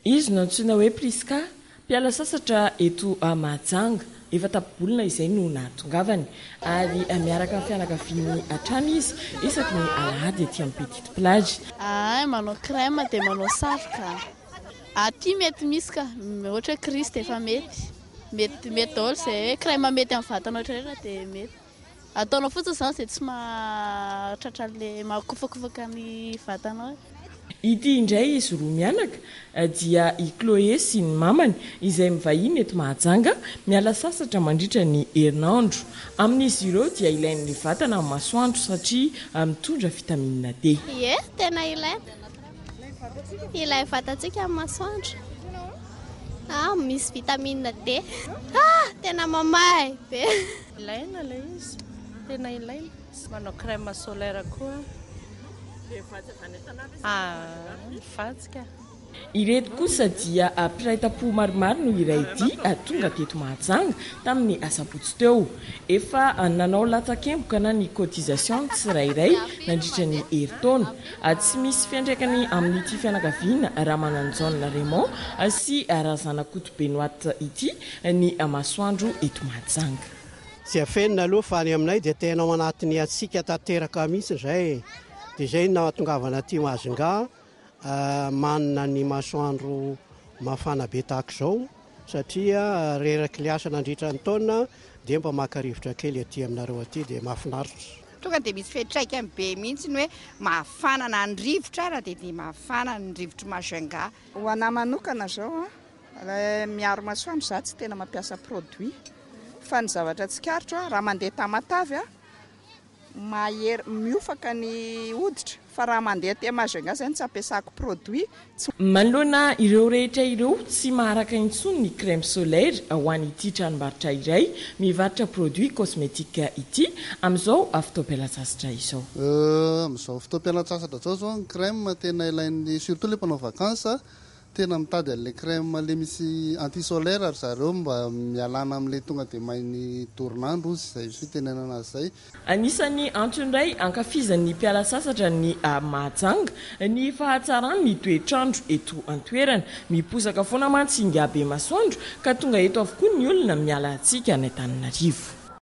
Izy no antsoina hoe Priska, mpiala sasatra eto Mahajanga, efa tapabolona izay no nahatongavany ary miaraka amin'ny fianakaviany hatrany izy isaky ny alahady etỳ amin'ny Petite Plage. Manao crème dia manao satroka. Aty mety misy ka ohatra Christ efa mety daholo izay crème mety amin'ny vatana ohatrarena dia mety. Ataonao fotsiny izany izay tsy mahatratra an'ilay mahakofakofaka ny vatanao. Ity indray izy roa mianaka dia i Chloé sy ny mamany izay mivahiny eto Mahajanga miala sasatra mandritra ny herinandro. Amin'izy ireo dia ilain'ny vatana amin'ny masoandro satria mitondra vitamine D. Ie, tena ilay vatantsika amin'ny masoandro. Misy vitamine D. Tena mamahay be. Ilaina ilay izy, tena ilaina. Manao crème solaire koa. Fatsika. Ireto kosa dia mpiray-tam-po maromaro no iray ity tonga teto Mahajanga tamin'ny asabotsy teo. Efa nanao latsakemboka na ny cotisation tsirairay nandritra ny herintaona. Tsy misy fiantraikany amin'ity fianakaviana Ramananjaona Raymond sy Razanakoto Benoît ity ny masoandro eto Mahajanga. Tsy afenina aloha fa any aminay dia tena ao anatin'ny atsika tanteraka mihitsy izay. Dia izay nahatongavana aty Mahajanga manana ny masoandro mafana be tahaka izao satria reraky liasa nandritra ny taona dia mba maka-rivotra kely aty aminareo aty dia mahafinaritra. Tonga dia misy fiantraikany be mihitsy ny hoe mafana na ny rivotra ara dia mafana ny rivotro Mahajanga. Ho anahy manokana izao miaro masoandro za tsy tena mampiasa produit fa ny zavatra tsikaritro raha mandeha Tamatavy miofaka ny hoditra fa raha mandeha te Mahajanga zany tsy ampiasako produit. Manoloana ireo rehetra ireo tsy maharaka intsony ny crème solaire ho an'ity tranombarotra iray mivarotra produit cosmétique ity amin'izao fotoam-pialatsasatra izao. Amin'izao fotoam-pialatsasatra zao ny crème tena ilain'ny surtout le mpanao vakansa tena mitady an'ilay crème le misy anti solaire ary zareo mba mialana amin'ilay tonga dia mainy torinandro izay fitenenana izay. Anisany antsoindray ankafizan'ny mpiala sasatra ny Mahajanga ny fahatsarany ny toetrandro eto an-toerana, miposaka foana mantsy ingabe masoandro ka tonga eto avokoa ny olona miala antsika any Antananarivo.